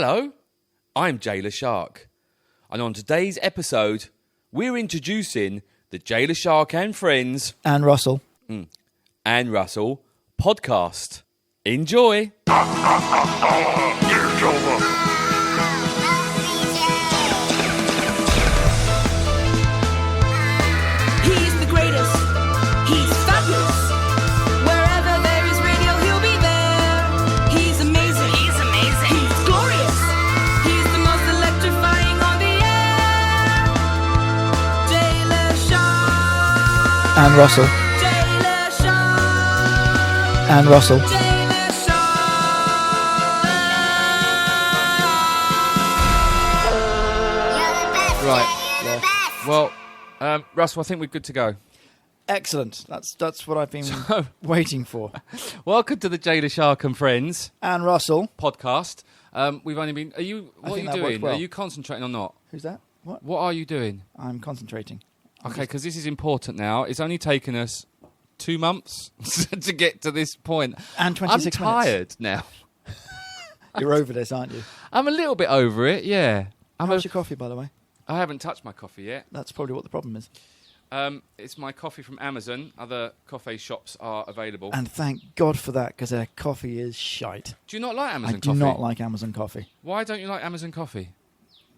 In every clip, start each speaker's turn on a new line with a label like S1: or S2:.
S1: Hello, I'm Jay Leshark, and on today's episode, we're introducing the Jayleshark and Friends
S2: and Russell
S1: podcast. Enjoy.
S2: and Russell and Russell.
S1: Right. Yeah. Well, Russell, I think we're good to go.
S2: Excellent. That's what I've been waiting for.
S1: Welcome to the Jayleshark and Friends
S2: and Russell
S1: podcast. We've only been. What are you doing?
S2: Well.
S1: Are you concentrating or not?
S2: Who's that?
S1: What are you doing?
S2: I'm concentrating.
S1: Okay, because this is important now. It's only taken us 2 months to get to this point.
S2: And 26
S1: I'm tired now.
S2: You're over this, aren't you?
S1: I'm a little bit over it, yeah.
S2: How's your coffee, by the way?
S1: I haven't touched my coffee yet.
S2: That's probably what the problem is.
S1: It's my coffee from Amazon. Other coffee shops are available.
S2: And thank God for that, because their coffee is shite.
S1: Do you not like Amazon coffee?
S2: I do not like Amazon coffee.
S1: Why don't you like Amazon coffee?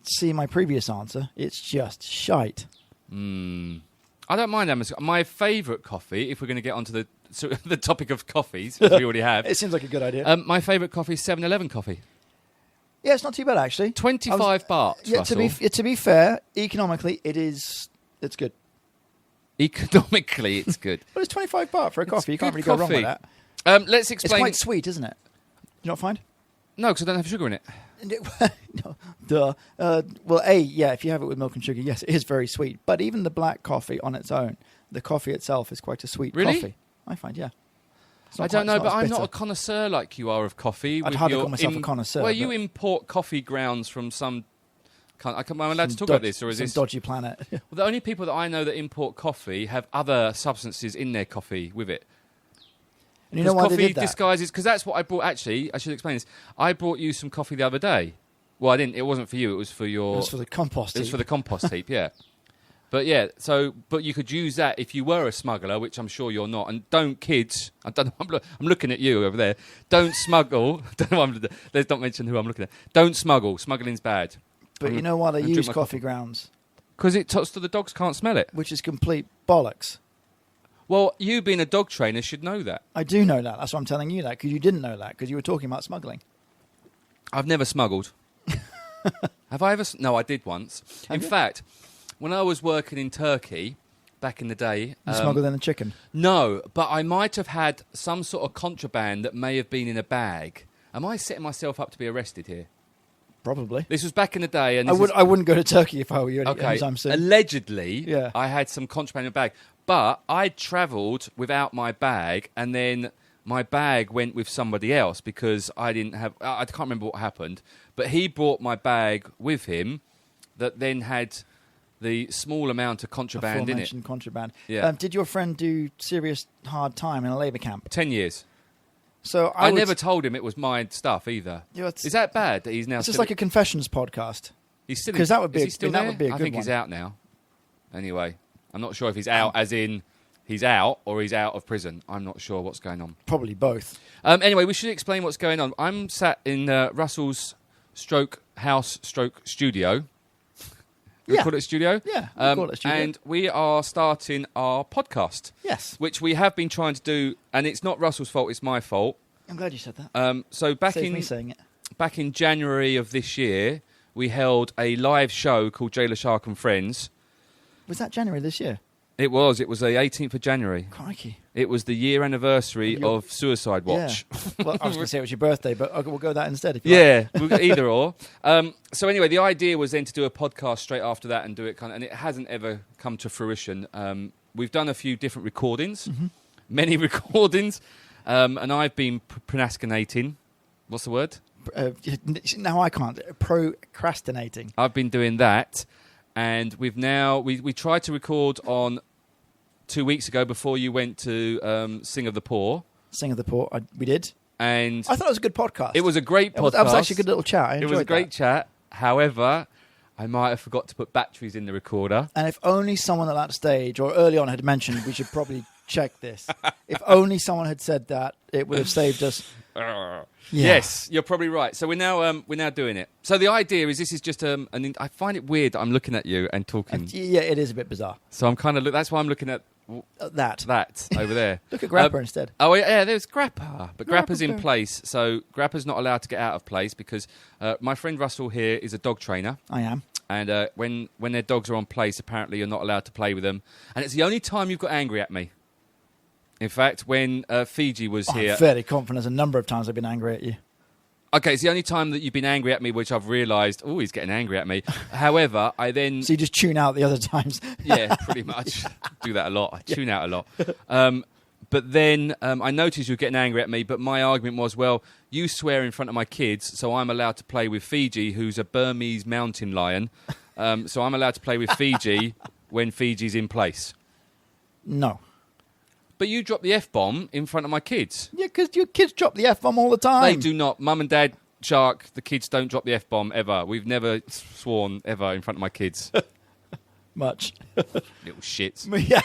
S2: See my previous answer. It's just shite.
S1: I don't mind Amazon. My favourite coffee, if we're going to get onto the topic of coffees, as we already have.
S2: It seems like a good idea.
S1: My favourite coffee is 7-Eleven coffee.
S2: Yeah, it's not too bad, actually.
S1: 25 baht,
S2: Yeah,
S1: Russell.
S2: to be fair, economically, it's good.
S1: Economically, it's good.
S2: Well, it's 25 baht for a coffee. You can't really
S1: coffee.
S2: go wrong with that.
S1: Let's explain.
S2: It's quite sweet, isn't it? You not find?
S1: No, because I don't have sugar in it.
S2: No, duh. Well, if you have it with milk and sugar, yes, it is very sweet. But even the black coffee on its own, the coffee itself is quite a sweet coffee. I find, yeah.
S1: I don't know, but I'm not a connoisseur like you are of coffee.
S2: I'd hardly call myself a connoisseur.
S1: Well, you import coffee grounds from some... Am I allowed to talk about this, or is this
S2: dodgy planet?
S1: Well, the only people that I know that import coffee have other substances in their coffee with it.
S2: And you know why
S1: coffee
S2: they did that?
S1: Disguises, because that's what I brought. Actually, I should explain this. I brought you some coffee the other day. Well, I didn't. It wasn't for you. It was for your.
S2: It was for the compost heap.
S1: It was for the compost heap. Yeah. But yeah, but you could use that if you were a smuggler, which I'm sure you're not. And don't, kids. I'm looking at you over there. Don't smuggle. Let's not mention who I'm looking at. Don't smuggle. Smuggling's bad.
S2: But you know why they use coffee grounds?
S1: Because so the dogs can't smell it.
S2: Which is complete bollocks.
S1: Well, you being a dog trainer should know that.
S2: I do know that. That's why I'm telling you that, because you didn't know that, because you were talking about smuggling.
S1: I've never smuggled. Have I ever? No, I did once. In fact, when I was working in Turkey back in the day...
S2: You smuggled in a chicken?
S1: No, but I might have had some sort of contraband that may have been in a bag. Am I setting myself up to be arrested here?
S2: Probably.
S1: This was back in the day. And
S2: I wouldn't go to Turkey if I were you anytime soon.
S1: Allegedly, I had some contraband in a bag. But I travelled without my bag, and then my bag went with somebody else because I didn't have... I can't remember what happened, but he brought my bag with him that then had the small amount of contraband in it.
S2: Contraband.
S1: Yeah.
S2: Did your friend do serious hard time in a labour camp?
S1: 10 years.
S2: So
S1: I never told him it was my stuff either.
S2: Yeah,
S1: is that bad that he's now...
S2: It's just like a confessions podcast.
S1: He's still...
S2: Because that would be a good
S1: I think he's out now. Anyway... I'm not sure if he's out as in he's out or he's out of prison. I'm not sure what's going on.
S2: Probably both.
S1: Anyway, we should explain what's going on. I'm sat in Russell's house studio. We call it studio?
S2: Yeah, we call it studio.
S1: And we are starting our podcast.
S2: Yes.
S1: Which we have been trying to do, and it's not Russell's fault, it's my fault.
S2: I'm glad you said that.
S1: So back
S2: me saying it.
S1: Back in January of this year, we held a live show called Leshark and Friends.
S2: Was that January this year?
S1: It was. It was the 18th of January.
S2: Crikey.
S1: It was the year anniversary of Suicide Watch.
S2: Yeah. Well, I was going to say it was your birthday, but we'll go with that instead. If you like.
S1: Either or. So anyway, the idea was then to do a podcast straight after that and do it and it hasn't ever come to fruition. We've done a few different recordings, many recordings, and I've been procrastinating. What's the word?
S2: Now I can't. Procrastinating.
S1: I've been doing that. And we've now... We tried to record on 2 weeks ago before you went to Sing of the Poor.
S2: Sing of the Poor, we did.
S1: And
S2: I thought it was a good podcast.
S1: it was a great podcast.
S2: That was actually a good little chat. I enjoyed
S1: It was a great chat. However, I might have forgot to put batteries in the recorder.
S2: And if only someone at that stage or early on had mentioned we should probably check this. If only someone had said that, it would have saved us. Yeah.
S1: Yes, you're probably right. So we're now doing it. So the idea is this is just I find it weird that I'm looking at you and talking.
S2: Yeah, it is a bit bizarre.
S1: So I'm kind of that's why I'm looking at that over there.
S2: Look at Grappa instead.
S1: Oh yeah, there's Grappa, but Grappa's in place. So Grappa's not allowed to get out of place because my friend Russell here is a dog trainer.
S2: I am.
S1: And when their dogs are on place, apparently you're not allowed to play with them. And it's the only time you've got angry at me. In fact, when Fiji was here...
S2: I'm fairly confident there's a number of times I've been angry at you.
S1: Okay, it's the only time that you've been angry at me, which I've realised, oh, he's getting angry at me. However, I then...
S2: So you just tune out the other times?
S1: Yeah, pretty much. Do that a lot. I tune out a lot. But then I noticed you were getting angry at me, but my argument was, well, you swear in front of my kids, so I'm allowed to play with Fiji, who's a Burmese mountain lion. So I'm allowed to play with Fiji when Fiji's in place.
S2: No.
S1: But you drop the F-bomb in front of my kids.
S2: Yeah, because your kids drop the F-bomb all the time.
S1: They do not. Mum and Dad, Shark, the kids don't drop the F-bomb ever. We've never sworn ever in front of my kids.
S2: Much.
S1: Little shits.
S2: Yeah.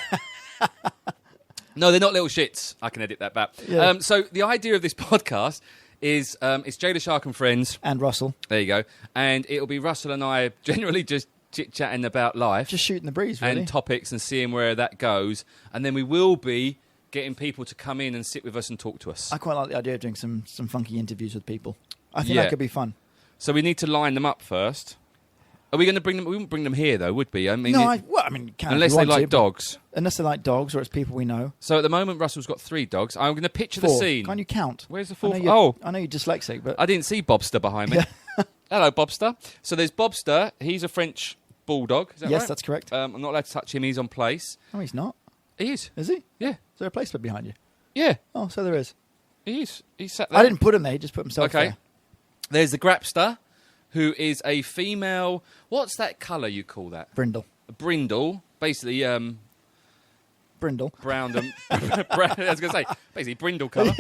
S1: No, they're not little shits. I can edit that back.
S2: Yeah.
S1: So the idea of this podcast is it's Jay Leshark and friends.
S2: And Russell.
S1: There you go. And it'll be Russell and I generally just chit-chatting about life.
S2: Just shooting the breeze, really.
S1: And topics and seeing where that goes. And then we will be getting people to come in and sit with us and talk to us.
S2: I quite like the idea of doing some funky interviews with people. I think that could be fun.
S1: So we need to line them up first. Are we going to bring them? We wouldn't bring them here, though, would we? I mean,
S2: no, you can
S1: unless they like dogs.
S2: Unless they like dogs, or it's people we know.
S1: So at the moment, Russell's got 3 dogs. I'm going to picture
S2: Four.
S1: the scene.
S2: Can't you count?
S1: Where's the 4th?
S2: I know you're dyslexic, but
S1: I didn't see Bobster behind me. Hello, Bobster. So there's Bobster. He's a French bulldog. Is that
S2: yes,
S1: right?
S2: that's correct.
S1: I'm not allowed to touch him. He's on place.
S2: No, he's not.
S1: He is.
S2: Is he?
S1: Yeah.
S2: Is there a placement behind you?
S1: Yeah.
S2: Oh, so there is.
S1: He is. He's sat there.
S2: I didn't put him there. He just put himself
S1: Okay.
S2: there.
S1: There's the Grapster, who is a female. What's that colour you call that?
S2: Brindle.
S1: A brindle. Basically,
S2: Brindle.
S1: brown and I was going to say basically brindle colour,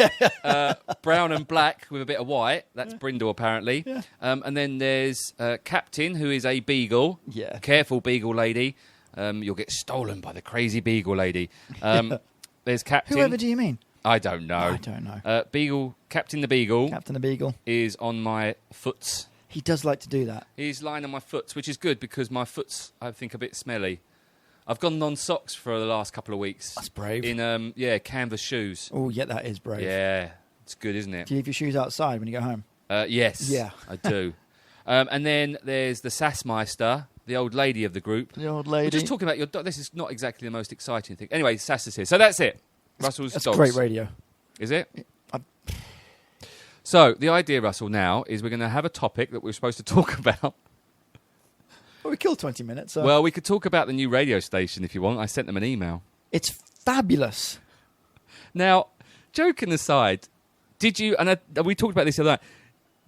S1: brown and black with a bit of white. That's brindle apparently.
S2: Yeah.
S1: And then there's Captain, who is a beagle.
S2: Yeah.
S1: Careful, beagle lady. You'll get stolen by the crazy beagle lady. There's Captain.
S2: Whoever do you mean?
S1: I don't know.
S2: I don't know.
S1: Beagle. Captain the beagle.
S2: Captain the Beagle.
S1: Is on my foots.
S2: He does like to do that.
S1: He's lying on my foots, which is good because my foot's, I think, a bit smelly. I've gone non-socks for the last couple of weeks.
S2: That's brave.
S1: In, canvas shoes.
S2: Oh, yeah, that is brave.
S1: Yeah, it's good, isn't it?
S2: Do you leave your shoes outside when you go home?
S1: Yes.
S2: Yeah.
S1: I do. And then there's the Sassmeister, the old lady of the group.
S2: The old lady.
S1: We're just talking about your dog. This is not exactly the most exciting thing. Anyway, Sass is here. So that's it. Russell's
S2: That's
S1: dogs.
S2: great radio.
S1: Is it? So the idea, Russell, now is we're going to have a topic that we're supposed to talk about.
S2: Well, we killed 20 minutes. So.
S1: Well, we could talk about the new radio station if you want. I sent them an email.
S2: It's fabulous.
S1: Now, joking aside, did you, and we talked about this the other night,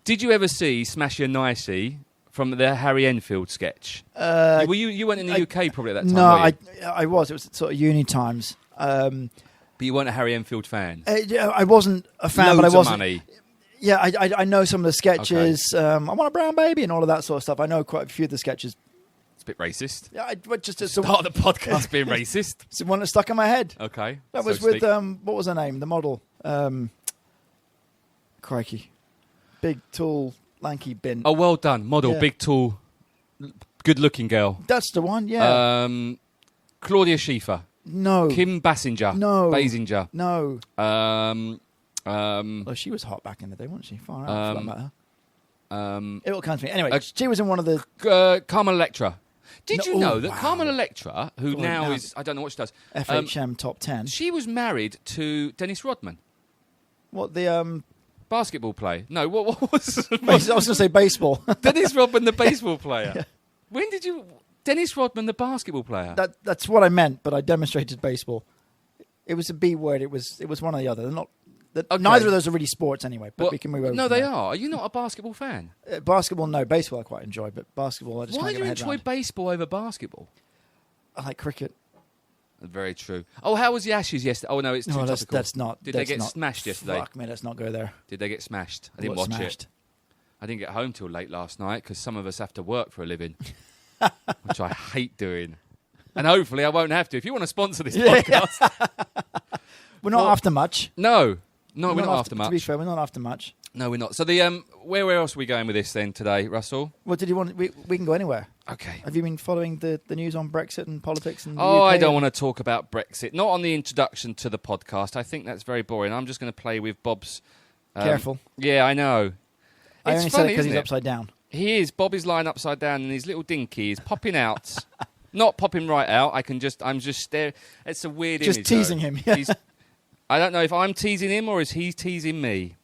S1: did you ever see Smashy and Nicey from the Harry Enfield sketch? Well, you weren't in the UK probably at that time,
S2: No,
S1: were you?
S2: I was. It was sort of uni times.
S1: But you weren't a Harry Enfield fan?
S2: I wasn't a fan,
S1: Loads
S2: but I wasn't.
S1: of money.
S2: Yeah, I know some of the sketches. Okay. I Want a Brown Baby and all of that sort of stuff. I know quite a few of the sketches.
S1: It's a bit racist.
S2: Yeah, just
S1: it's part of the podcast being racist.
S2: It's the one that stuck in my head.
S1: Okay.
S2: That was with, what was her name? The model. Crikey. Big, tall, lanky bin.
S1: Oh, well done. Model, yeah. Big, tall, good-looking girl.
S2: That's the one, yeah.
S1: Claudia Schiffer.
S2: No.
S1: Kim Basinger.
S2: No.
S1: Basinger.
S2: No.
S1: Well,
S2: she was hot back in the day, wasn't she? Far out, for that matter. It all comes to me. Anyway,
S1: Uh,
S2: she was in one of the...
S1: Carmel Electra. Did you know that
S2: wow.
S1: Carmel Electra, who now is, I don't know what she does.
S2: FHM Top 10.
S1: She was married to Dennis Rodman.
S2: What, the...
S1: Basketball player. No, what was...
S2: I was going to say baseball.
S1: Dennis Rodman, the baseball player.
S2: Yeah.
S1: When did you... Dennis Rodman, the basketball player.
S2: That's what I meant, but I demonstrated baseball. It was a B word. It was one or the other. They're not... Okay. Neither of those are really sports anyway, but we can move over.
S1: No, they are. Are you not a basketball fan?
S2: Basketball, no. Baseball I quite enjoy, but basketball I just
S1: Why
S2: can't
S1: do
S2: get
S1: you
S2: my head
S1: enjoy
S2: around.
S1: baseball over basketball?
S2: I like cricket.
S1: Very true. Oh, how was the Ashes yesterday? Oh, no, it's too topical.
S2: That's not.
S1: Did they get smashed yesterday?
S2: Fuck me, let's not go there.
S1: Did they get smashed? I didn't watch it. I didn't get home till late last night because some of us have to work for a living, which I hate doing. And hopefully I won't have to. If you want to sponsor this podcast.
S2: We're not after much.
S1: No, we're not after much.
S2: To be fair, we're not after much.
S1: No, we're not. So where else are we going with this then today, Russell?
S2: What did you want? We can go anywhere.
S1: Okay.
S2: Have you been following the news on Brexit and politics? And
S1: I don't want to talk about Brexit. Not on the introduction to the podcast. I think that's very boring. I'm just going to play with Bob's...
S2: Careful.
S1: Yeah, I know.
S2: I only said it because he's upside down.
S1: He is. Bob is lying upside down and his little dinky is popping out. Not popping right out. I'm just staring. It's a weird image.
S2: Just teasing him. Yeah.
S1: I don't know if I'm teasing him or is he teasing me.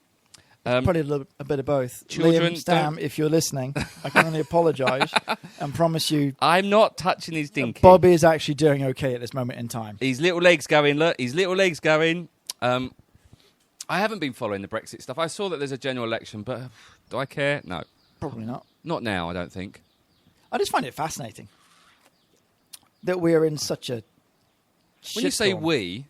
S2: Probably a bit of both.
S1: Children,
S2: Liam, Stam, if you're listening, I can only apologise and promise you...
S1: I'm not touching his dinky.
S2: Bob is actually doing okay at this moment in time.
S1: His little legs going, look. His little legs going. I haven't been following the Brexit stuff. I saw that there's a general election, but do I care? No.
S2: Probably not.
S1: Not now, I don't think.
S2: I just find it fascinating that we're in such a...
S1: When you say we...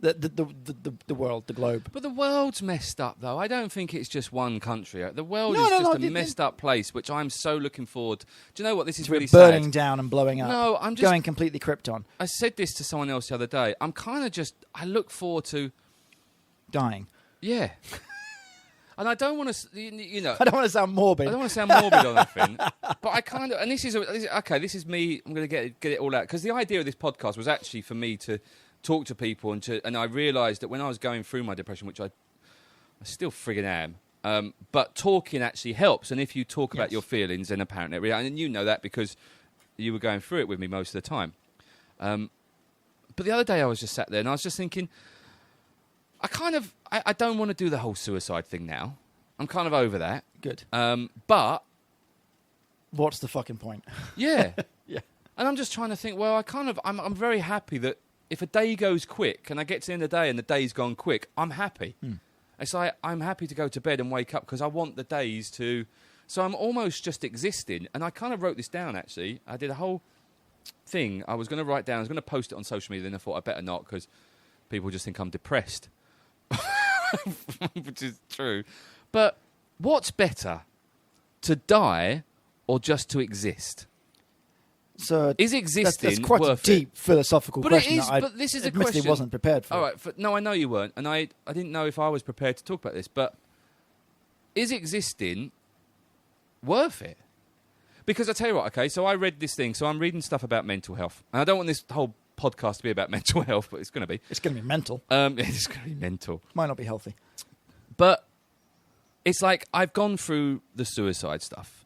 S2: The world, the globe.
S1: But the world's messed up, though. I don't think it's just one country. The world is just a messed up place, which I'm so looking forward. Do you know what? This is really
S2: burning
S1: sad.
S2: Down and blowing up.
S1: No, I'm just...
S2: Going completely Krypton.
S1: I said this to someone else the other day. I'm kind of just... I look forward to...
S2: Dying.
S1: Yeah. And I don't want to... You know...
S2: I don't want to sound morbid.
S1: I don't want to sound morbid on anything. But I kind of... And this is... Okay, this is me. I'm going to get it all out. Because the idea of this podcast was actually for me to... talk to people and I realised that when I was going through my depression, which I still friggin' am, but talking actually helps. And if you talk about your feelings, then apparently, and you know that because you were going through it with me most of the time. But the other day I was just sat there and I was just thinking, I don't want to do the whole suicide thing now. I'm kind of over that.
S2: Good.
S1: But
S2: what's the fucking point?
S1: Yeah.
S2: Yeah.
S1: And I'm just trying to think, well, I'm very happy that if a day goes quick and I get to the end of the day and the day's gone quick, I'm happy. It's like I'm happy to go to bed and wake up because I want the days to... So I'm almost just existing. And I kind of wrote this down, actually. I did a whole thing I was going to write down. I was going to post it on social media, then I thought I better not because people just think I'm depressed. Which is true. But what's better, to die or just to exist?
S2: So
S1: is existing
S2: that's quite
S1: worth
S2: a deep philosophical question.
S1: It is, but this is a question.
S2: I wasn't prepared for.
S1: All right, no, I know you weren't, and I didn't know if I was prepared to talk about this. But is existing worth it? Because I tell you what, okay. So I read this thing. So I'm reading stuff about mental health, and I don't want this whole podcast to be about mental health, but it's going to be.
S2: It's going to be mental.
S1: It's going to be mental.
S2: Might not be healthy,
S1: but it's like I've gone through the suicide stuff.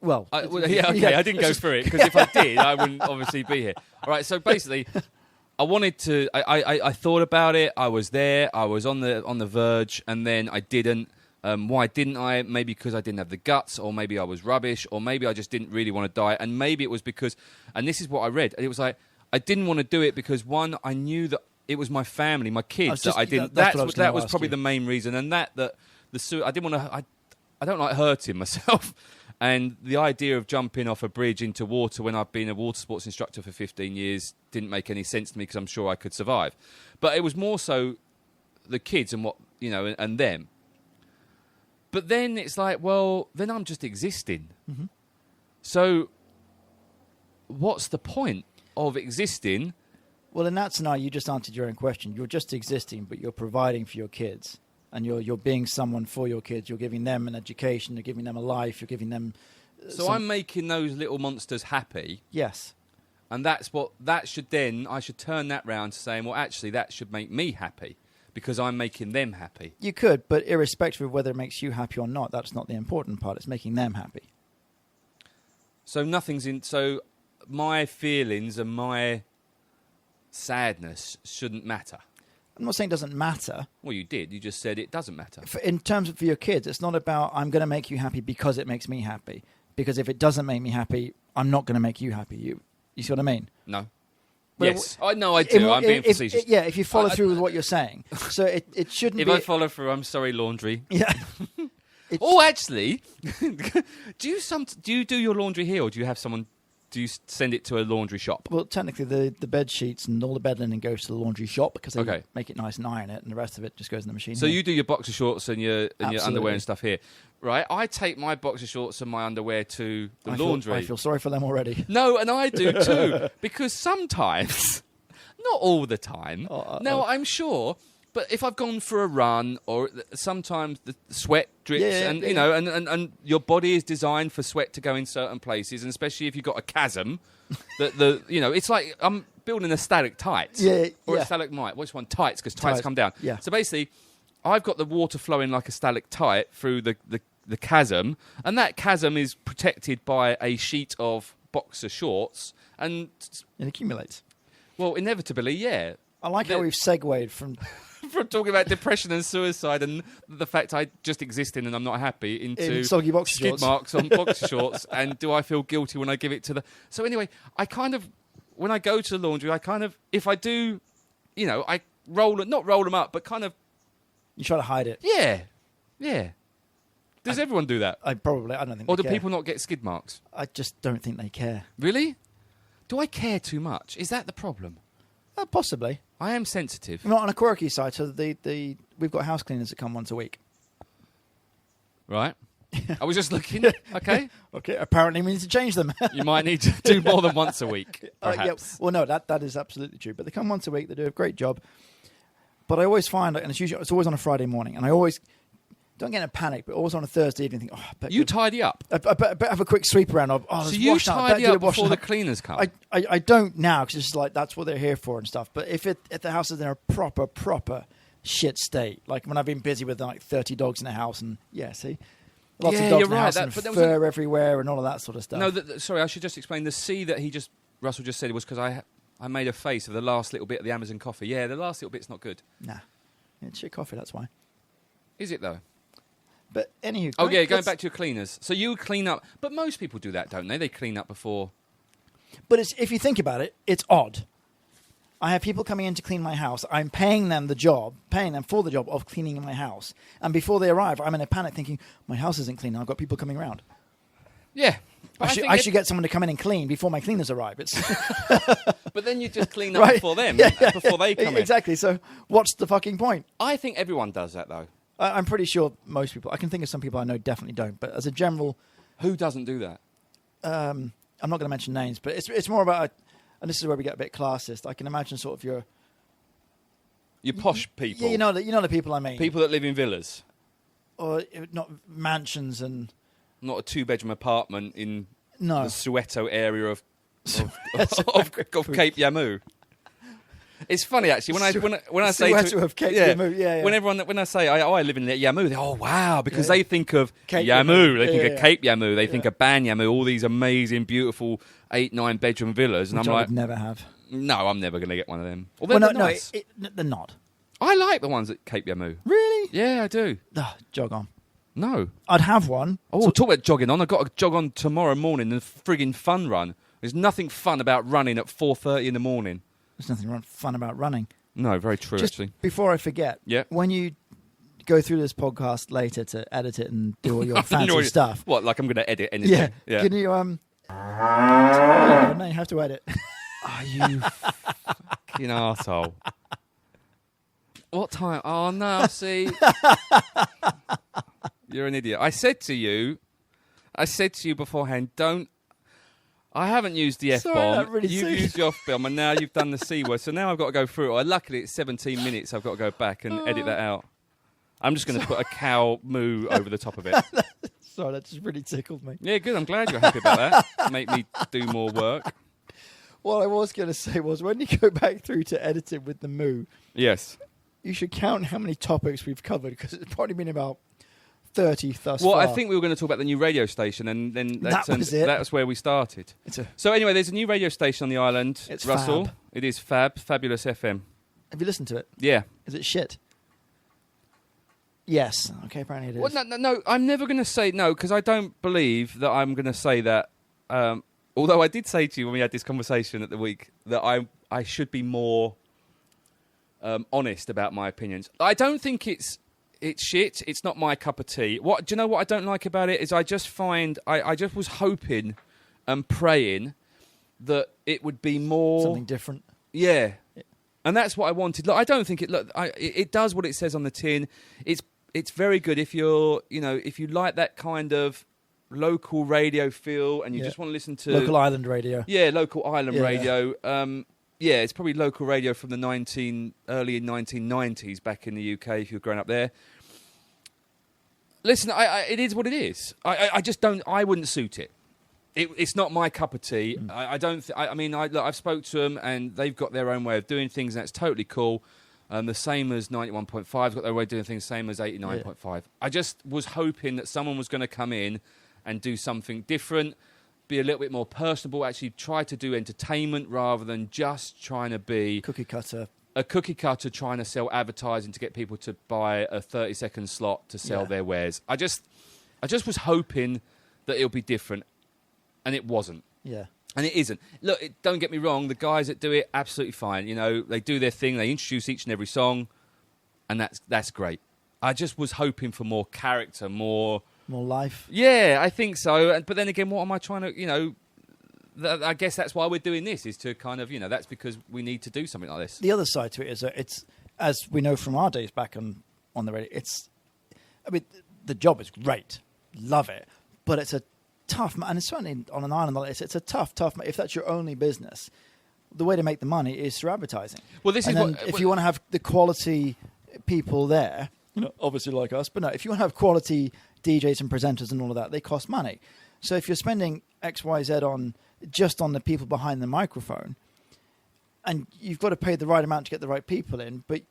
S2: Well,
S1: I didn't go through it because if I did, I wouldn't obviously be here. All right, so basically, I wanted to. I thought about it. I was there. I was on the verge, and then I didn't. Why didn't I? Maybe because I didn't have the guts, or maybe I was rubbish, or maybe I just didn't really want to die, and maybe it was because. And this is what I read. It was like I didn't want to do it because one, I knew that it was my family, my kids that I didn't. That was probably the main reason, and I didn't want to. I don't like hurting myself. And the idea of jumping off a bridge into water when I've been a water sports instructor for 15 years didn't make any sense to me because I'm sure I could survive. But it was more so the kids and what, you know, and them. But then it's like, well, then I'm just existing. Mm-hmm. So what's the point of existing?
S2: Well, in that scenario, you just answered your own question. You're just existing, but you're providing for your kids. And you're being someone for your kids. You're giving them an education. You're giving them a life. You're giving them...
S1: So I'm making those little monsters happy.
S2: Yes.
S1: And that's what... That should then... I should turn that round to saying, well, actually, that should make me happy. Because I'm making them happy.
S2: You could, but irrespective of whether it makes you happy or not, that's not the important part. It's making them happy.
S1: So nothing's in... So my feelings and my sadness shouldn't matter.
S2: I'm not saying it doesn't matter.
S1: Well, you did. You just said it doesn't matter.
S2: In terms of for your kids, it's not about I'm going to make you happy because it makes me happy. Because if it doesn't make me happy, I'm not going to make you happy. You see what I mean?
S1: No. Well, yes. I know I do. I'm being facetious.
S2: If you follow through with what you're saying. So it shouldn't
S1: be... If I follow through, I'm sorry, laundry.
S2: Yeah.
S1: Actually, do you do your laundry here or do you have someone do you send it to a laundry shop?
S2: Well, technically, the bed sheets and all the bed linen goes to the laundry shop because they make it nice and iron it, and the rest of it just goes in the machine.
S1: So you do your boxer shorts and your
S2: Absolutely.
S1: underwear and stuff here, right? I take my boxer shorts and my underwear to the laundry.
S2: I feel sorry for them already.
S1: No, and I do too, because sometimes, not all the time. No, I'm sure. But if I've gone for a run, or sometimes the sweat drips, you know, and your body is designed for sweat to go in certain places, and especially if you've got a chasm, you know, it's like I'm building a stalactite or a stalagmite. Which one? Tights, because tights come down.
S2: Yeah.
S1: So basically, I've got the water flowing like a stalactite through the chasm, and that chasm is protected by a sheet of boxer shorts, and
S2: it accumulates.
S1: Well, inevitably, yeah.
S2: I like how we've segued from
S1: talking about depression and suicide and the fact I just exist in and I'm not happy into
S2: soggy boxer
S1: skid
S2: shorts.
S1: marks on boxer shorts, and do I feel guilty when I give it to the... So anyway, I kind of, when I go to the laundry, I kind of, if I do, you know, I not roll them up, but kind of...
S2: You try to hide it.
S1: Yeah. Does everyone do that?
S2: I don't think
S1: Or
S2: they
S1: do
S2: care.
S1: people not get skid marks?
S2: I just don't think they care.
S1: Really? Do I care too much? Is that the problem?
S2: Possibly.
S1: I am sensitive.
S2: Not on a quirky side. So we've got house cleaners that come once a week.
S1: Right. I was just looking. Okay.
S2: Okay. Apparently, we need to change them.
S1: You might need to do more than once a week, perhaps.
S2: Well, no, that is absolutely true. But they come once a week. They do a great job. But I always find, and it's always on a Friday morning, and I always don't get in a panic, but always on a Thursday evening think,
S1: you tidy up.
S2: I better have a quick sweep around of,
S1: so you tidy up before the cleaners come?
S2: I don't now, because it's like that's what they're here for and stuff. But if the house is in a proper shit state, like when I've been busy with like 30 dogs in the house, and lots of dogs in the house and fur everywhere and all of that sort of stuff.
S1: No, sorry, I should just explain. The C that Russell just said was because I made a face of the last little bit of the Amazon coffee. Yeah, the last little bit's not good.
S2: Nah, it's shit coffee, that's why.
S1: Is it though?
S2: But anywho...
S1: going back to your cleaners. So you clean up... But most people do that, don't they? They clean up before...
S2: But if you think about it, it's odd. I have people coming in to clean my house. I'm paying them for the job of cleaning my house. And before they arrive, I'm in a panic thinking, my house isn't clean. I've got people coming around.
S1: Yeah.
S2: I should get someone to come in and clean before my cleaners arrive.
S1: But then you just clean up before them, before they come in.
S2: Exactly. So what's the fucking point?
S1: I think everyone does that, though.
S2: I'm pretty sure most people... I can think of some people I know definitely don't. But as a general...
S1: Who doesn't do that?
S2: I'm not going to mention names, but it's more about... And this is where we get a bit classist. I can imagine sort of your
S1: posh people.
S2: Yeah, you know the people I mean.
S1: People that live in villas.
S2: Or not mansions and...
S1: Not a 2-bedroom apartment in the Soweto area of Cape Yamu. It's funny actually when I say
S2: of Cape Yamu,
S1: when I say I live in Yamu, they wow, because they think of Cape Yamu, they think of Cape Yamu, they think of Ban Yamu, all these amazing, beautiful 8-9 bedroom villas, and
S2: which
S1: I'm
S2: I
S1: like,
S2: would never have.
S1: No, I'm never going to get one of them. They're nice.
S2: They're not.
S1: I like the ones at Cape Yamu.
S2: Really?
S1: Yeah, I do.
S2: Jog on.
S1: No,
S2: I'd have one.
S1: Oh, talk about jogging on. I've got to jog on tomorrow morning, a frigging fun run. There's nothing fun about running at 4:30 in the morning.
S2: There's nothing fun about running.
S1: No, very true, actually.
S2: Before I forget, when you go through this podcast later to edit it and do all your fancy stuff.
S1: What, like I'm going to edit anything?
S2: Yeah. Can you... no, you have to edit.
S1: Are you fucking arsehole? What time? Oh, no, see... You're an idiot. I said to you beforehand, don't... I haven't used the F-bomb.
S2: Really
S1: you've used the F-bomb, and now you've done the C word. So now I've got to go through it. Luckily, it's 17 minutes. I've got to go back and edit that out. I'm just going to put a cow moo over the top of it.
S2: Sorry, that just really tickled me.
S1: Yeah, good. I'm glad you're happy about that. Make me do more work.
S2: What I was going to say was, when you go back through to edit it with the moo...
S1: Yes.
S2: You should count how many topics we've covered, because it's probably been about 30 thus far.
S1: Well, I think we were going to talk about the new radio station, and then that was it. That was where we started. So anyway, there's a new radio station on the island.
S2: It's
S1: Russell.
S2: fab.
S1: It is Fabulous FM.
S2: Have you listened to it?
S1: Yeah.
S2: Is it shit? Yes. Okay, apparently it is.
S1: Well, no, I'm never going to say no, because I don't believe that I'm going to say that. Although I did say to you when we had this conversation at the week that I should be more honest about my opinions. I don't think it's shit. It's not my cup of tea. Do you know what I don't like about it is I just find I just was hoping and praying that it would be more
S2: something different.
S1: Yeah. And that's what I wanted. Look, I don't think it does what it says on the tin. It's very good if if you like that kind of local radio feel and you just want to listen to
S2: local island radio.
S1: Yeah, local island radio. It's probably local radio from the early 1990s back in the UK if you're growing up there. Listen, it is what it is. I just don't. I wouldn't suit it. It's not my cup of tea. I don't. I've spoke to them and they've got their own way of doing things, and that's totally cool. The same as 91.5's got their way of doing things, same as 89.5. Yeah. I just was hoping that someone was going to come in and do something different, be a little bit more personable, actually try to do entertainment rather than just trying to be
S2: cookie cutter.
S1: A cookie cutter trying to sell advertising to get people to buy a 30-second slot to sell their wares. I just was hoping that it'll be different. And it wasn't.
S2: Yeah.
S1: And it isn't. Look, don't get me wrong. The guys that do it, absolutely fine. They do their thing. They introduce each and every song. And that's great. I just was hoping for more character, more
S2: life.
S1: Yeah, I think so. But then again, what am I trying to, I guess that's why we're doing this, is to kind of, that's because we need to do something like this.
S2: The other side to it is that it's, as we know from our days back on the radio, the job is great. Love it. But it's a tough, and it's certainly on an island like this, it's a tough. If that's your only business, the way to make the money is through advertising.
S1: Well, this is
S2: if you want to have the quality people there, obviously like us, but no, if you want to have quality DJs and presenters and all of that, they cost money. So if you're spending XYZ on the people behind the microphone, and you've got to pay the right amount to get the right people in, but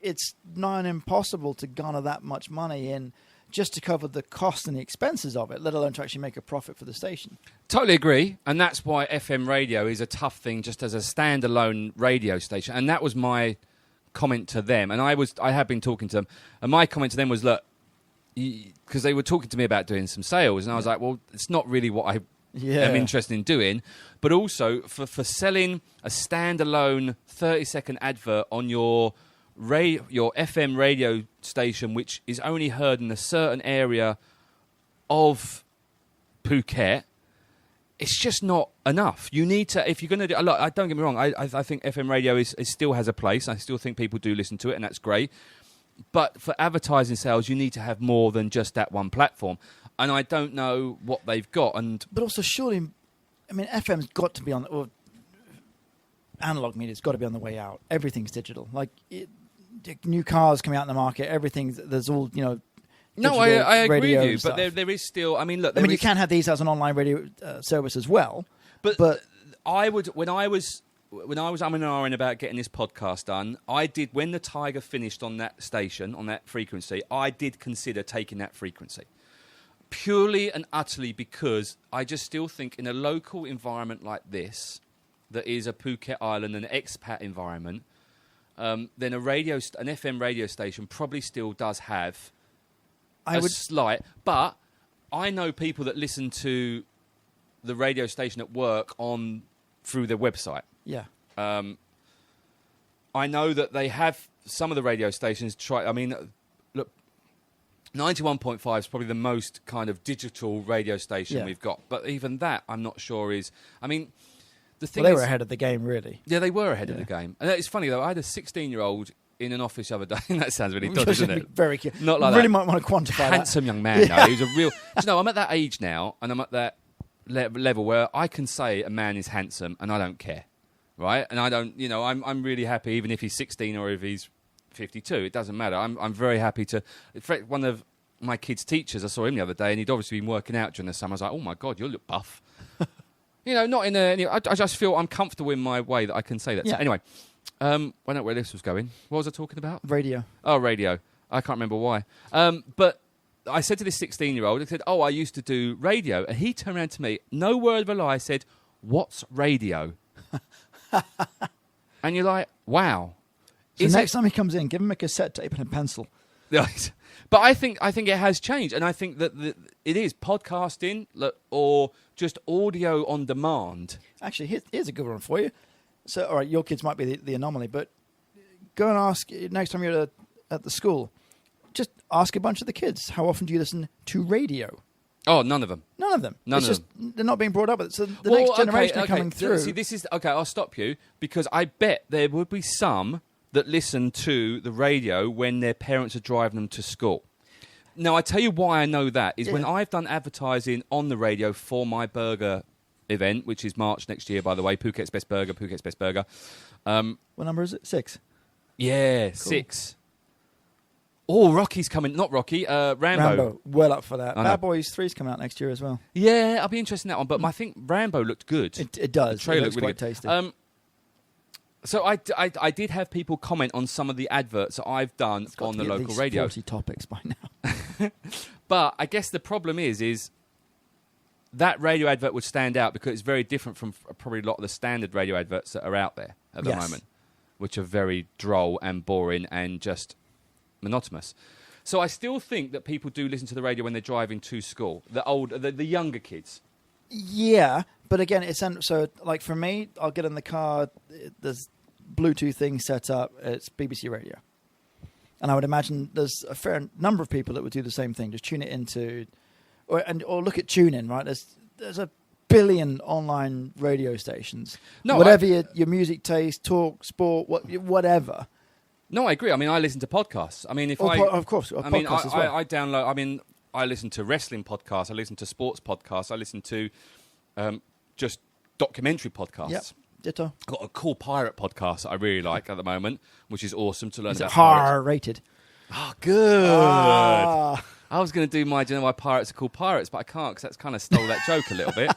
S2: it's nigh on impossible to garner that much money in just to cover the cost and the expenses of it, let alone to actually make a profit for the station.
S1: Totally agree, and that's why FM radio is a tough thing just as a standalone radio station, and that was my comment to them, and I have been talking to them, and my comment to them was, look, because they were talking to me about doing some sales, and I was like, well, it's not really what I am interested in doing, but also for selling a standalone 30-second advert on your FM radio station, which is only heard in a certain area of Phuket, it's just not enough. You need to, if you're going to do, look, don't get me wrong, I think FM radio is still has a place. I still think people do listen to it, and that's great. But for advertising sales, you need to have more than just that one platform. And I don't know what they've got. But
S2: also, surely, FM's got to be on, or analog media's got to be on the way out. Everything's digital. New cars coming out in the market, everything, there's all,
S1: No, I agree with you, but there is still, look...
S2: you can have these as an online radio service as well.
S1: But I would, when I was umming and ahhing about getting this podcast done, I did, when the Tiger finished on that station, on that frequency, I did consider taking that frequency. Purely and utterly because I just still think in a local environment like this, that is a Phuket Island, an expat environment, then an FM radio station probably still does have slight. But I know people that listen to the radio station at work through their website.
S2: Yeah.
S1: I know that they have some of the radio stations try. Look, 91.5 is probably the most kind of digital radio station we've got. But even that, I'm not sure is. The thing
S2: they were ahead of the game, really.
S1: Yeah, they were ahead of the game. And it's funny, though. I had a 16-year-old in an office the other day. That sounds really dodgy, doesn't it?
S2: Very cute.
S1: Not like
S2: you really might want to quantify
S1: Handsome young man, though. He's a real... I'm at that age now, and I'm at that level where I can say a man is handsome, and I don't care, right? And I don't... I'm really happy, even if he's 16 or if he's 52. It doesn't matter. I'm very happy to... In fact, one of my kids' teachers, I saw him the other day, and he'd obviously been working out during the summer. I was like, oh, my God, you look buff. Not in a... I just feel I'm comfortable in my way that I can say that.
S2: Yeah.
S1: So anyway, I don't know where this was going. What was I talking about?
S2: Radio.
S1: Oh, radio. I can't remember why. But I said to this 16-year-old, I said, oh, I used to do radio. And he turned around to me, no word of a lie, said, what's radio? And you're like, wow.
S2: So next time he comes in, give him a cassette tape and a pencil.
S1: But I think it has changed, and I think that it is podcasting or just audio on demand.
S2: Actually, here's a good one for you. So, all right, your kids might be the anomaly, but go and ask next time you're at the school. Just ask a bunch of the kids, how often do you listen to radio?
S1: Oh, none of them.
S2: None of them.
S1: None
S2: it's
S1: of
S2: just they're not being brought up. So the next generation are coming through.
S1: See, this is okay. I'll stop you because I bet there would be some that listen to the radio when their parents are driving them to school. Now, I tell you why I know that is when I've done advertising on the radio for my burger event, which is March next year, by the way. Phuket's Best Burger.
S2: What number is it? 6.
S1: Yeah, cool. 6. Oh, Rocky's coming. Not Rocky, Rambo.
S2: Well up for that. Bad Boys 3's coming out next year as well.
S1: Yeah, I'll be interested in that one. But I think Rambo looked good.
S2: It does.
S1: The trailer
S2: looks
S1: looked really
S2: quite
S1: good.
S2: tasty.
S1: So I did have people comment on some of the adverts that I've done on the local radio.
S2: 40 topics by now.
S1: But I guess the problem is that radio advert would stand out because it's very different from probably a lot of the standard radio adverts that are out there at the moment, which are very droll and boring and just monotonous. So I still think that people do listen to the radio when they're driving to school. The younger kids.
S2: Yeah, but again, so like for me, I'll get in the car. There's Bluetooth thing set up. It's BBC Radio, and I would imagine there's a fair number of people that would do the same thing. Just tune it into, or look at TuneIn. Right, there's a billion online radio stations. No, whatever your music taste, talk, sport, whatever.
S1: No, I agree. I mean, I listen to podcasts. I mean,
S2: of course,
S1: I mean, I download. I mean, I listen to wrestling podcasts. I listen to sports podcasts. I listen to just documentary podcasts.
S2: Yep, ditto.
S1: I've got a cool pirate podcast that I really like at the moment, which is awesome to learn about.
S2: R-rated?
S1: Oh, good. I was going to do my, do you know why pirates are called pirates, but I can't because that's kind of stole that joke a little bit.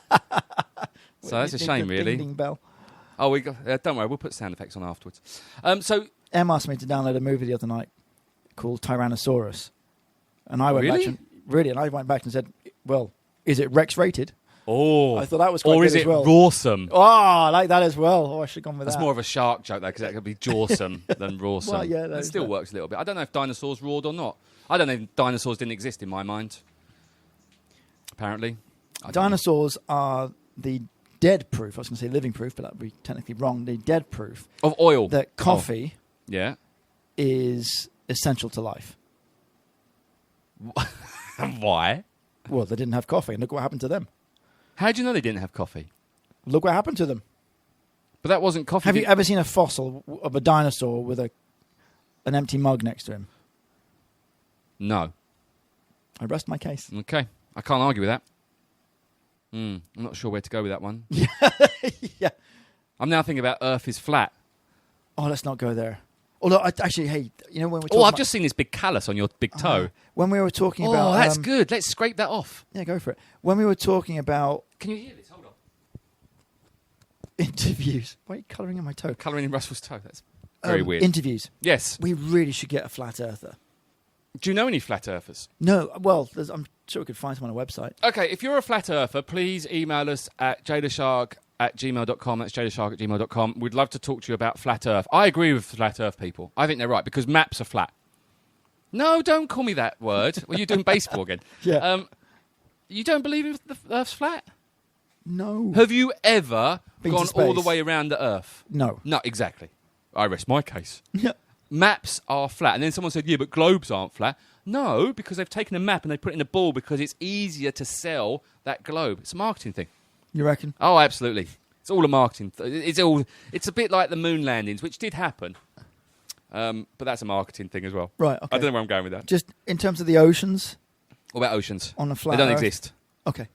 S1: So that's a shame, really.
S2: Ding, ding bell.
S1: Oh, don't worry, we'll put sound effects on afterwards. So
S2: Em asked me to download a movie the other night called Tyrannosaurus, and I went back and said, "Well, is it Rex rated?"
S1: Oh,
S2: I thought that was quite good as well.
S1: Or is it Rawsome?
S2: Oh, I like that as well. Oh, I should have gone with that.
S1: That's more of a shark joke, though, because that could be Jawsome than Rawsome.
S2: Well, yeah,
S1: it still works a little bit. I don't know if dinosaurs roared or not. I don't know if dinosaurs didn't exist in my mind. Apparently.
S2: Dinosaurs are the dead proof. I was going to say living proof, but that would be technically wrong. The dead proof.
S1: Of oil.
S2: That coffee is essential to life.
S1: Why?
S2: Well, they didn't have coffee, and look what happened to them.
S1: How do you know they didn't have coffee?
S2: Look what happened to them.
S1: But that wasn't coffee.
S2: Have you ever seen a fossil of a dinosaur with an empty mug next to him?
S1: No.
S2: I rest my case.
S1: Okay. I can't argue with that. I'm not sure where to go with that one.
S2: Yeah.
S1: I'm now thinking about Earth is flat.
S2: Oh, let's not go there. Although, when we're talking
S1: I've just seen this big callus on your big toe.
S2: When we were talking about...
S1: Oh, that's good. Let's scrape that off.
S2: Yeah, go for it. When we were talking about...
S1: Can you hear this? Hold on.
S2: Interviews. Why are you colouring in my toe?
S1: Colouring in Russell's toe. That's very weird.
S2: Interviews.
S1: Yes.
S2: We really should get a flat earther.
S1: Do you know any flat earthers?
S2: No. Well, I'm sure we could find some on a website.
S1: Okay, if you're a flat earther, please email us at jayleshark@gmail.com. That's jayleshark@gmail.com. We'd love to talk to you about flat earth. I agree with flat earth people. I think they're right, because maps are flat. No, don't call me that word. Well, you're doing baseball again.
S2: Yeah.
S1: You don't believe the earth's flat?
S2: No.
S1: Have you ever gone
S2: to
S1: all the way around the earth?
S2: No.
S1: No, exactly. I rest my case.
S2: Yeah.
S1: Maps are flat. And then someone said, yeah, but globes aren't flat. No, because they've taken a map and they put it in a ball because it's easier to sell that globe. It's a marketing thing.
S2: You reckon?
S1: Oh, absolutely. It's all a marketing. It's a bit like the moon landings, which did happen. But that's a marketing thing as well.
S2: Right, okay.
S1: I don't know where I'm going with that.
S2: Just in terms of the oceans?
S1: What about oceans?
S2: On a flat
S1: They don't
S2: Earth?
S1: exist.
S2: Okay.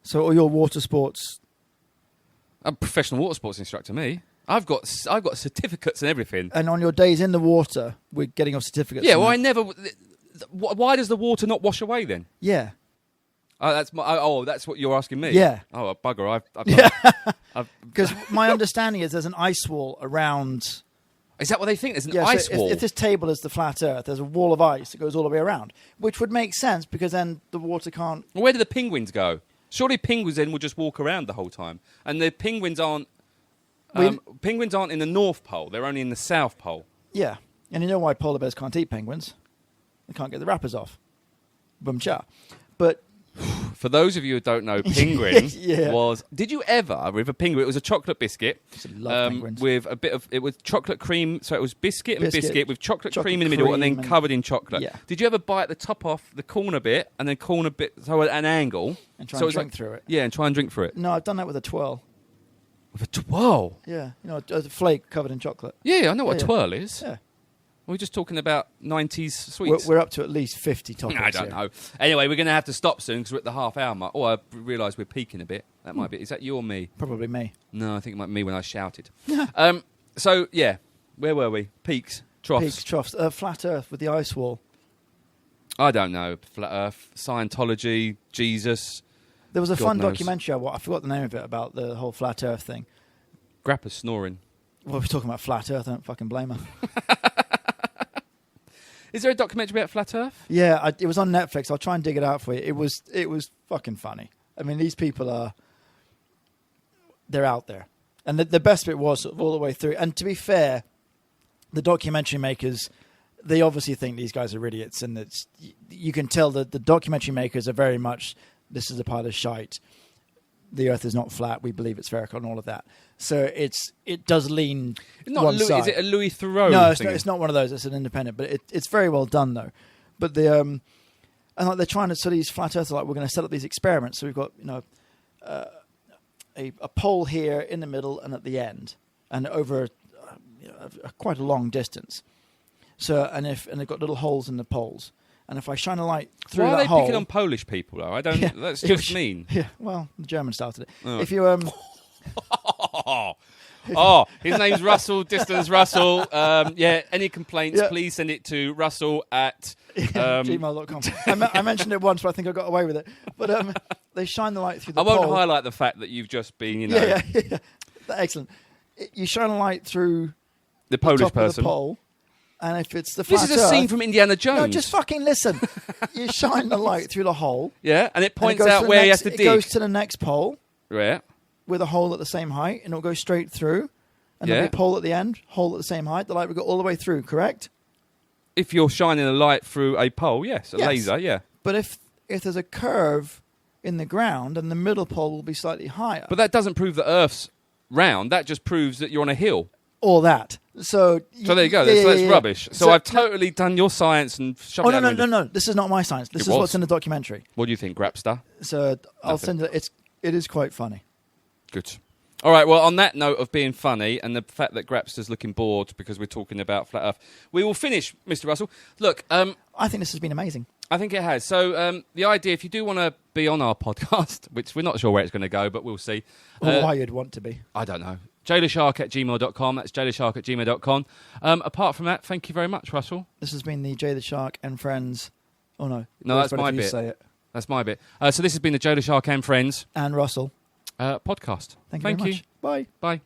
S2: So all your water sports...
S1: I'm a professional water sports instructor, me. I've got certificates and everything.
S2: And on your days in the water, we're getting your certificates.
S1: Yeah, well, I never... Why does the water not wash away then?
S2: Yeah.
S1: That's what you're asking me?
S2: Yeah.
S1: Oh, a bugger.
S2: Because my understanding is there's an ice wall around...
S1: Is that what they think? There's an ice wall?
S2: If this table is the flat Earth, there's a wall of ice that goes all the way around, which would make sense because then the water can't...
S1: Well, where do the penguins go? Surely penguins then will just walk around the whole time. And the penguins aren't... penguins aren't in the North Pole. They're only in the South Pole.
S2: Yeah. And you know why polar bears can't eat penguins? They can't get the wrappers off. Boom cha. But
S1: For those of you who don't know, penguin
S2: Yeah.
S1: was... Did you ever, with a penguin, it was a chocolate biscuit
S2: love penguins.
S1: with a bit of... It was chocolate cream, so it was biscuit with chocolate cream in the middle
S2: cream
S1: and then covered in chocolate.
S2: Yeah.
S1: Did you ever bite the top off, the corner bit, and then corner bit, so at an angle?
S2: And try and drink through it?
S1: Yeah, and try and drink through it.
S2: No, I've done that with a twirl.
S1: With a twirl?
S2: Yeah, a flake covered in chocolate.
S1: Yeah, I know what a twirl is.
S2: Yeah.
S1: We're just talking about 90s sweets.
S2: We're up to at least 50 topics.
S1: I don't know. Anyway, we're going to have to stop soon because we're at the half-hour mark. Oh, I realise we're peaking a bit. That might be... Is that you or me?
S2: Probably me.
S1: No, I think it might be me when I shouted. So, yeah. Where were we? Peaks. Troughs.
S2: Peaks, troughs. Flat Earth with the ice wall.
S1: I don't know. Flat Earth, Scientology, Jesus.
S2: There was a
S1: God
S2: fun
S1: knows.
S2: documentary, I forgot the name of it, about the whole Flat Earth thing.
S1: Grappa's snoring.
S2: Well, we're talking about Flat Earth. I don't fucking blame her.
S1: Is there a documentary about Flat Earth?
S2: Yeah, it was on Netflix. I'll try and dig it out for you. It was fucking funny. I mean, these people they're out there. And the best bit was sort of all the way through. And to be fair, the documentary makers, they obviously think these guys are idiots. And you can tell that the documentary makers are very much, this is a pile of shite. The Earth is not flat. We believe it's spherical and all of that. So it does lean one side.
S1: Is it a Louis Theroux?
S2: No, it's not one of those. It's an independent, but it's very well done though. But and like they're trying to, so these flat earthers are like, we're going to set up these experiments. So we've got a pole here in the middle and at the end, and over quite a long distance. So they've got little holes in the poles. And if I shine a light through that hole...
S1: Why are they picking on Polish people, though? I don't... Yeah, that's just mean.
S2: Yeah, well, the Germans started it.
S1: Oh.
S2: If you...
S1: His name's Russell, Distance Russell. Any complaints, please send it to russell at...
S2: gmail.com. I mentioned it once, but I think I got away with it. But they shine the light through the pole.
S1: I won't highlight the fact that you've just been,
S2: Yeah. Excellent. You shine a light through
S1: the Polish
S2: top
S1: person.
S2: Of the pole. And if it's the flat
S1: This is a scene from Indiana Jones.
S2: No, just fucking listen. You shine the light through the hole.
S1: Yeah, and it points out where he has to dig.
S2: It goes to the next pole.
S1: Yeah.
S2: With a hole at the same height, and it'll go straight through. And there'll be a pole at the end, hole at the same height. The light will go all the way through, correct?
S1: If you're shining a light through a pole, yes. Laser, yeah.
S2: But if there's a curve in the ground, and the middle pole will be slightly higher.
S1: But that doesn't prove that Earth's round. That just proves that you're on a hill.
S2: All that. So
S1: there you go. That's rubbish. So I've totally done your science and shoved it out.
S2: No. This is not my science. This is what's in the documentary.
S1: What do you think, Grapster?
S2: So I'll send it. It is quite funny.
S1: Good. All right, well, on that note of being funny and the fact that Grapster's looking bored because we're talking about Flat Earth, we will finish, Mr. Russell. Look,
S2: I think this has been amazing.
S1: I think it has. So the idea, if you do want to be on our podcast, which we're not sure where it's going to go, but we'll see.
S2: Or why you'd want to be.
S1: I don't know. Jayleshark at gmail.com. That's Jayleshark at gmail.com. Apart from that, thank you very much, Russell.
S2: This has been the Jay the Shark and Friends. Oh, no.
S1: No, that's my bit.
S2: Say it.
S1: That's my bit. So this has been the Jay Leshark and Friends.
S2: And Russell.
S1: Podcast.
S2: Thank you very much. Bye.
S1: Bye.